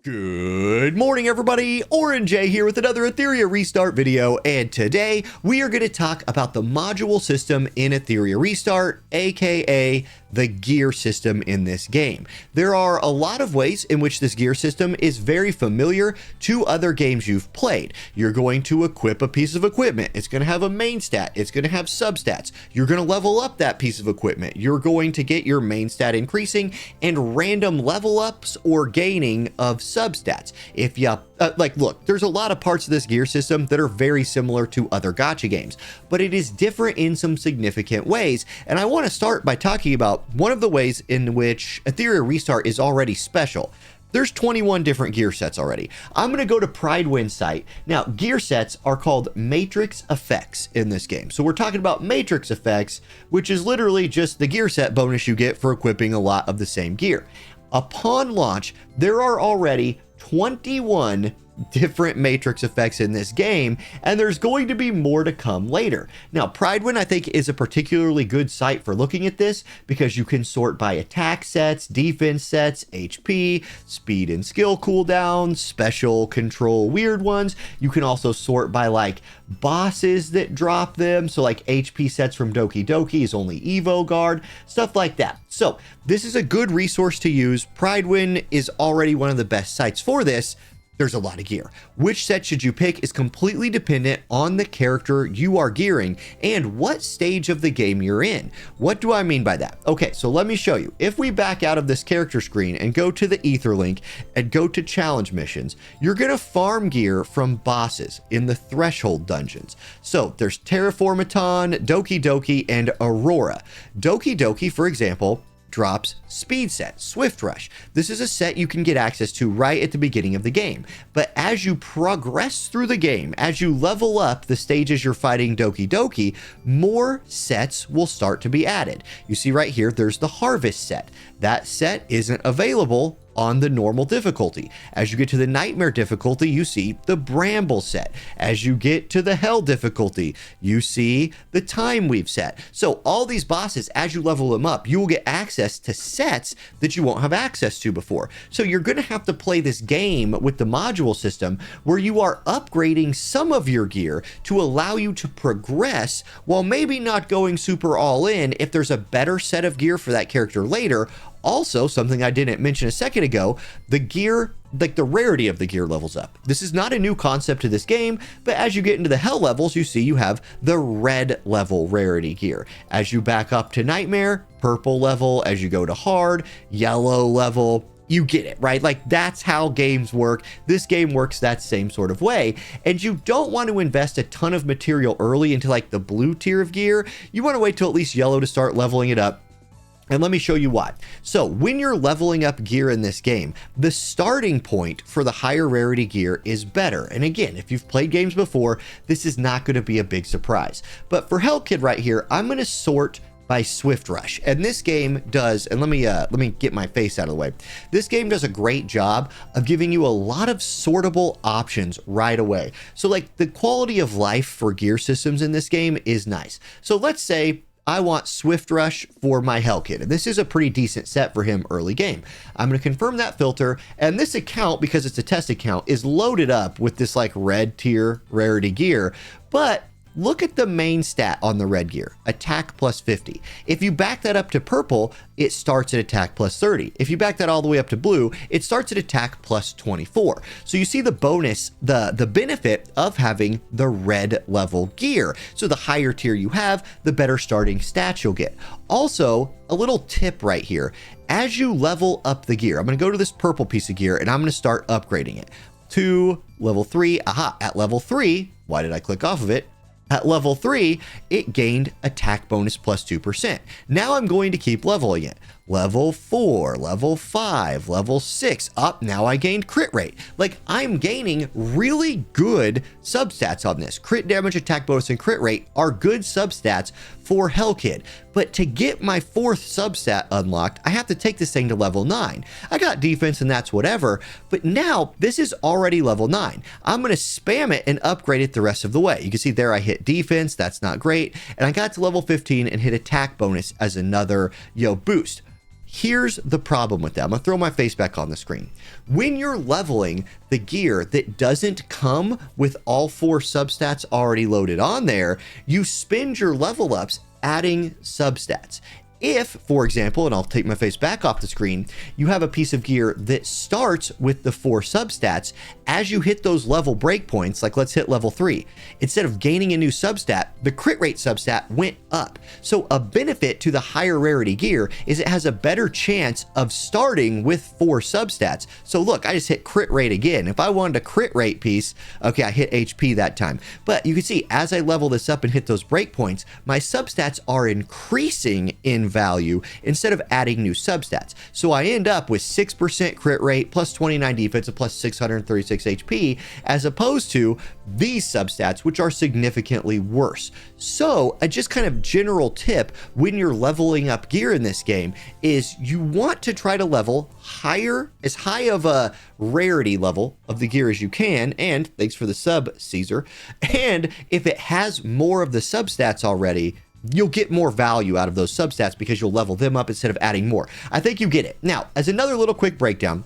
Good morning, everybody. Orange J here with another Etheria Restart video, and today we are going to talk about the module system in Etheria Restart, aka the gear system in this game. There are a lot of ways in which this gear system is very familiar to other games you've played. You're going to equip a piece of equipment. It's going to have a main stat. It's going to have substats. You're going to level up that piece of equipment. You're going to get your main stat increasing and random level ups or gaining of substats. If you look, there's a lot of parts of this gear system that are very similar to other gacha games, but it is different in some significant ways. And I want to start by talking about one of the ways in which Etheria Restart is already special. There's 21 different gear sets already. I'm going to go to Pridewind's site. Now, gear sets are called matrix effects in this game. So we're talking about matrix effects, which is literally just the gear set bonus you get for equipping a lot of the same gear. Upon launch, there are already 21 different matrix effects in this game, and there's going to be more to come later. Now, Pridewind, I think, is a particularly good site for looking at this because you can sort by attack sets, defense sets, HP, speed and skill cooldowns, special control weird ones. You can also sort by like bosses that drop them. So like HP sets from Doki Doki is only Evo Guard, stuff like that. So this is a good resource to use. Pridewind is already one of the best sites for this. There's a lot of gear. Which set should you pick is completely dependent on the character you are gearing and what stage of the game you're in. What do I mean by that? Okay, so let me show you. If we back out of this character screen and go to the Ether link and go to challenge missions, you're gonna farm gear from bosses in the threshold dungeons. So there's Terraformaton, Doki Doki, and Aurora. Doki Doki, for example, drops speed set, Swift Rush. This is a set you can get access to right at the beginning of the game. But as you progress through the game, as you level up the stages you're fighting Doki Doki, more sets will start to be added. You see right here, there's the Harvest set. That set isn't available on the normal difficulty. As you get to the Nightmare difficulty, you see the Bramble set. As you get to the Hell difficulty, you see the Time Weave set. So all these bosses, as you level them up, you will get access to sets that you won't have access to before. So you're going to have to play this game with the module system where you are upgrading some of your gear to allow you to progress while maybe not going super all in if there's a better set of gear for that character later. Also, something I didn't mention a second ago, the gear, like the rarity of the gear levels up. This is not a new concept to this game, but as you get into the Hell levels, you see you have the red level rarity gear. As you back up to Nightmare, purple level. As you go to Hard, yellow level. You get it, right? Like that's how games work. This game works that same sort of way. And you don't want to invest a ton of material early into like the blue tier of gear. You want to wait till at least yellow to start leveling it up. And let me show you why. So when you're leveling up gear in this game, the starting point for the higher rarity gear is better. And again, if you've played games before, this is not going to be a big surprise. But for Hell Kid right here, I'm going to sort by Swift Rush. And this game does, and let me get my face out of the way. This game does a great job of giving you a lot of sortable options right away. So like the quality of life for gear systems in this game is nice. So let's say I want Swift Rush for my Hell Kid, and this is a pretty decent set for him early game. I'm going to confirm that filter, and this account, because it's a test account, is loaded up with this like red tier rarity gear, but look at the main stat on the red gear, attack plus 50. If you back that up to purple, it starts at attack plus 30. If you back that all the way up to blue, it starts at attack plus 24. So you see the bonus, the benefit of having the red level gear. So the higher tier you have, the better starting stats you'll get. Also, a little tip right here. As you level up the gear, I'm going to go to this purple piece of gear and I'm going to start upgrading it to level 3. Aha, at level 3, why did I click off of it? At level 3, it gained attack bonus plus 2%. Now I'm going to keep leveling it. Level 4, level 5, level 6, up, now I gained crit rate. Like, I'm gaining really good substats on this. Crit damage, attack bonus, and crit rate are good substats for Hell Kid. But to get my 4th substat unlocked, I have to take this thing to level 9. I got defense and that's whatever, but now this is already level 9. I'm going to spam it and upgrade it the rest of the way. You can see there I hit defense, that's not great, and I got to level 15 and hit attack bonus as another, boost. Here's the problem with that. I'm gonna throw my face back on the screen. When you're leveling the gear that doesn't come with all 4 substats already loaded on there, you spend your level ups adding substats. If, for example, and I'll take my face back off the screen, you have a piece of gear that starts with the 4 substats, as you hit those level breakpoints, like let's hit level 3, instead of gaining a new substat, the crit rate substat went up. So a benefit to the higher rarity gear is it has a better chance of starting with 4 substats. So look, I just hit crit rate again. If I wanted a crit rate piece, okay, I hit HP that time. But you can see as I level this up and hit those breakpoints, my substats are increasing in value instead of adding new substats. So I end up with 6% crit rate, plus 29 defense, and plus 636 HP, as opposed to these substats, which are significantly worse. So a just kind of general tip when you're leveling up gear in this game is you want to try to level higher, as high of a rarity level of the gear as you can, and thanks for the sub, Caesar, and if it has more of the substats already, you'll get more value out of those substats because you'll level them up instead of adding more. I think you get it. Now, as another little quick breakdown,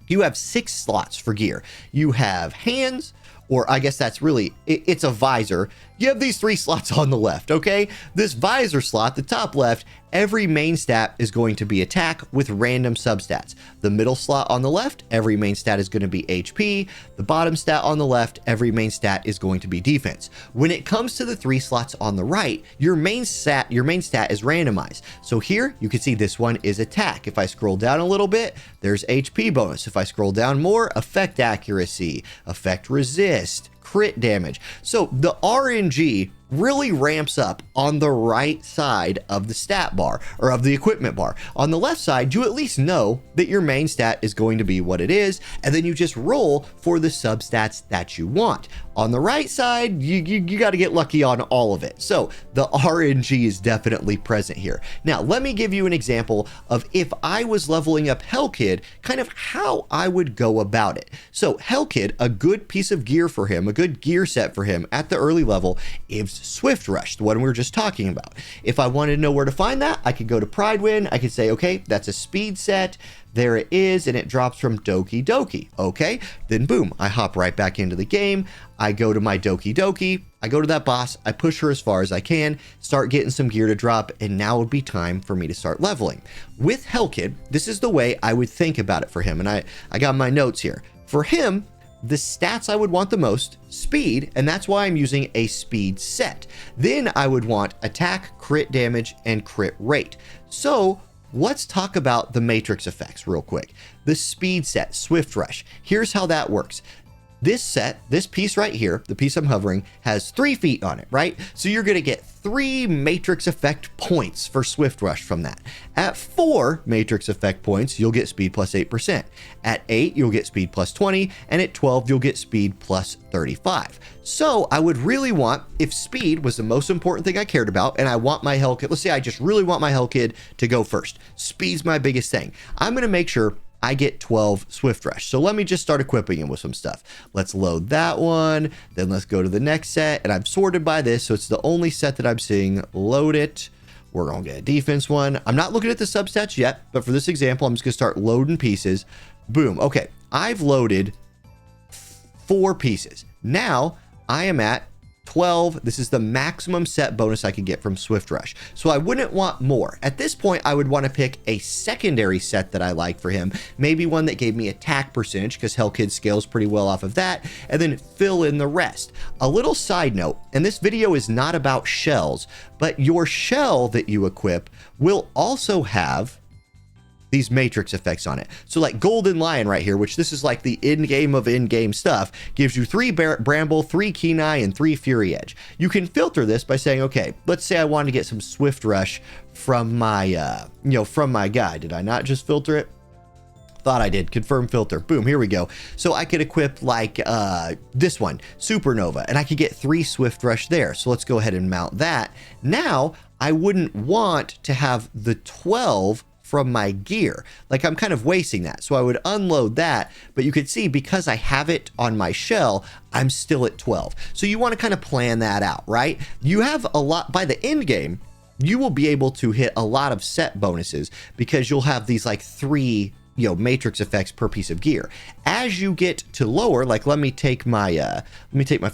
you have 6 slots for gear. You have hands, or I guess that's really, it's a visor. You have these 3 slots on the left, okay? This visor slot, the top left, every main stat is going to be attack with random substats. The middle slot on the left, every main stat is going to be HP. The bottom stat on the left, every main stat is going to be defense. When it comes to the 3 slots on the right, your main stat is randomized. So here you can see this one is attack. If I scroll down a little bit, there's HP bonus. If I scroll down more, effect accuracy, effect resist, crit damage. So the RNG really ramps up on the right side of the stat bar, or of the equipment bar. On the left side, you at least know that your main stat is going to be what it is, and then you just roll for the substats that you want. On the right side, you got to get lucky on all of it. So the RNG is definitely present here. Now, let me give you an example of if I was leveling up Hellkid, kind of how I would go about it. So Hellkid, a good piece of gear for him, a good gear set for him at the early level is Swift Rush, the one we were just talking about. If I wanted to know where to find that, I could go to Pridewind. I could say, okay, that's a speed set. There it is, and it drops from Doki Doki. Okay, then boom, I hop right back into the game. I go to my Doki Doki. I go to that boss. I push her as far as I can, start getting some gear to drop, and now would be time for me to start leveling. With Hellkid, this is the way I would think about it for him, and I got my notes here. For him, the stats I would want the most, speed, and that's why I'm using a speed set. Then I would want attack, crit damage, and crit rate. So let's talk about the matrix effects real quick. The speed set, Swift Rush. Here's how that works. This set, this piece right here, the piece I'm hovering, has 3 feet on it, right? So you're going to get 3 matrix effect points for Swift Rush from that. At 4 matrix effect points, you'll get speed plus 8%. At 8, you'll get speed plus 20. And at 12, you'll get speed plus 35. So I would really want, if speed was the most important thing I cared about, and I want my Hellkid, let's say I just really want my Hellkid to go first. Speed's my biggest thing. I'm going to make sure I get 12 Swift Rush. So let me just start equipping him with some stuff. Let's load that one. Then let's go to the next set. And I've sorted by this, so it's the only set that I'm seeing. Load it. We're going to get a defense one. I'm not looking at the substats yet, but for this example, I'm just going to start loading pieces. Boom. Okay, I've loaded 4 pieces. Now I am at 12. This is the maximum set bonus I could get from Swift Rush. So I wouldn't want more. At this point, I would want to pick a secondary set that I like for him. Maybe one that gave me attack percentage, because Hellkid scales pretty well off of that, and then fill in the rest. A little side note, and this video is not about shells, but your shell that you equip will also have these matrix effects on it. So like Golden Lion right here, which this is like the in-game of in-game stuff, gives you 3 Bramble, 3 Kenai, and 3 Fury Edge. You can filter this by saying, okay, let's say I wanted to get some Swift Rush from my, from my guy. Did I not just filter it? Thought I did. Confirm filter. Boom, here we go. So I could equip like this one, Supernova, and I could get 3 Swift Rush there. So let's go ahead and mount that. Now, I wouldn't want to have the 12 from my gear. Like I'm kind of wasting that. So I would unload that, but you could see because I have it on my shell, I'm still at 12. So you want to kind of plan that out, right? You have a lot by the end game. you will be able to hit a lot of set bonuses because you'll have these like 3 matrix effects per piece of gear. As you get to lower, like let me take my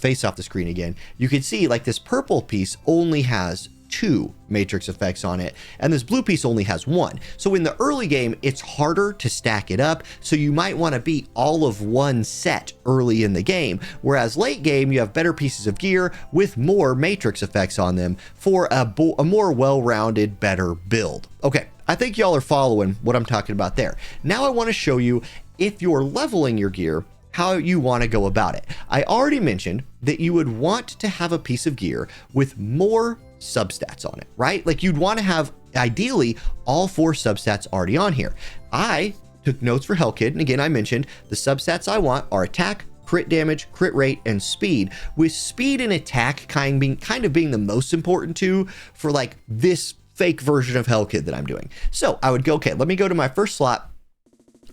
face off the screen again. You can see like this purple piece only has 2 matrix effects on it, and this blue piece only has 1. So in the early game, it's harder to stack it up. So you might want to beat all of one set early in the game, whereas late game, you have better pieces of gear with more matrix effects on them for a more well-rounded, better build. Okay, I think y'all are following what I'm talking about there. Now I want to show you, if you're leveling your gear, how you want to go about it. I already mentioned that you would want to have a piece of gear with more substats on it, right? Like you'd want to have, ideally, all 4 substats already on here. I took notes for Hellkid, and again, I mentioned the substats I want are attack, crit damage, crit rate, and speed, with speed and attack kind of being the most important two for like this fake version of Hellkid that I'm doing. So I would go, okay, let me go to my first slot.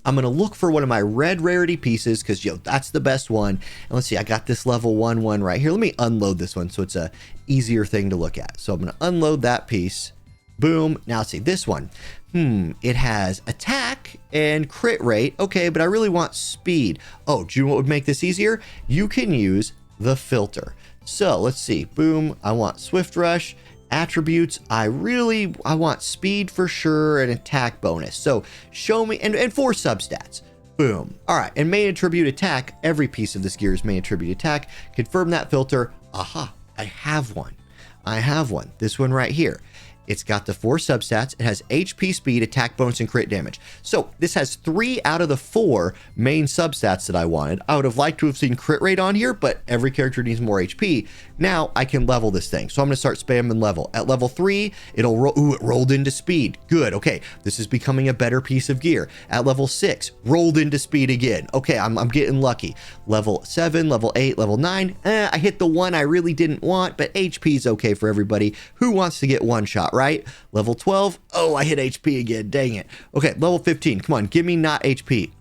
I'm going to look for one of my red rarity pieces because, that's the best one. And let's see, I got this level 1 one right here. Let me unload this one so it's a easier thing to look at. So I'm going to unload that piece. Boom. Now let's see this one. It has attack and crit rate. Okay, but I really want speed. Oh, do you know what would make this easier? You can use the filter. So let's see. Boom. I want Swift Rush. Attributes, I want speed for sure and attack bonus. So show me, and 4 substats. Boom. All right, and main attribute attack, every piece of this gear is main attribute attack. Confirm that filter. Aha, I have one. This one right here. It's got the 4 substats. It has HP, speed, attack bonus, and crit damage. So this has 3 out of the 4 main substats that I wanted. I would have liked to have seen crit rate on here, but every character needs more HP. Now I can level this thing. So I'm going to start spamming level. At level 3, it'll roll. Ooh, it rolled into speed. Good. Okay, this is becoming a better piece of gear. At level 6, rolled into speed again. Okay, I'm getting lucky. Level 7, level 8, level 9. I hit the one I really didn't want, but HP is okay for everybody. Who wants to get one shot, right? Level 12. Oh, I hit HP again. Dang it. Okay, level 15. Come on, give me not HP.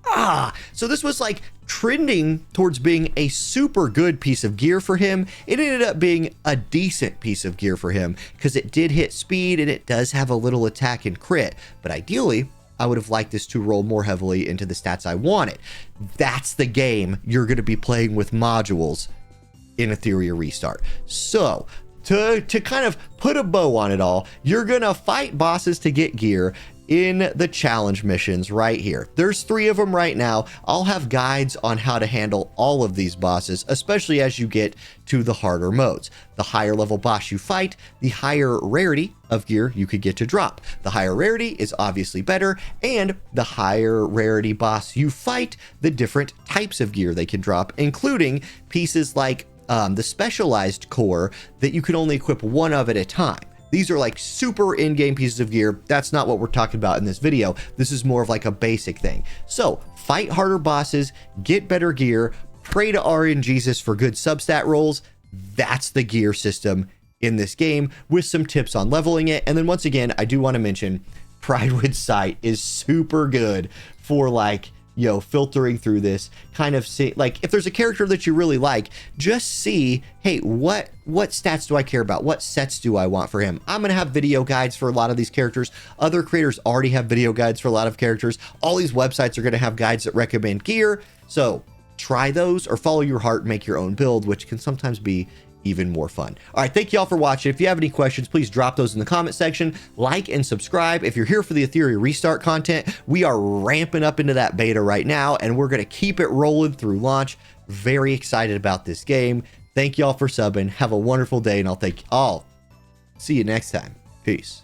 So this was like trending towards being a super good piece of gear for him. It ended up being a decent piece of gear for him because it did hit speed and it does have a little attack and crit. But ideally, I would have liked this to roll more heavily into the stats I wanted. That's the game you're going to be playing with modules in Etheria Restart. So to kind of put a bow on it all, you're going to fight bosses to get gear in the challenge missions right here. There's 3 of them right now. I'll have guides on how to handle all of these bosses, especially as you get to the harder modes. The higher level boss you fight, the higher rarity of gear you could get to drop. The higher rarity is obviously better, and the higher rarity boss you fight, the different types of gear they can drop, including pieces like the specialized core that you can only equip 1 of at a time. These are like super in-game pieces of gear. That's not what we're talking about in this video. This is more of like a basic thing. So fight harder bosses, get better gear, pray to RNGesus for good substat rolls. That's the gear system in this game with some tips on leveling it. And then once again, I do want to mention Pridewood Sight is super good for like, filtering through this, kind of see, like, if there's a character that you really like, just see, hey, what stats do I care about? What sets do I want for him? I'm going to have video guides for a lot of these characters. Other creators already have video guides for a lot of characters. All these websites are going to have guides that recommend gear. So try those or follow your heart and make your own build, which can sometimes be even more fun. All right, thank you all for watching. If you have any questions, please drop those in the comment section. Like and subscribe. If you're here for the Etheria Restart content, we are ramping up into that beta right now, and we're going to keep it rolling through launch. Very excited about this game. Thank you all for subbing. Have a wonderful day, and I'll see you next time. Peace.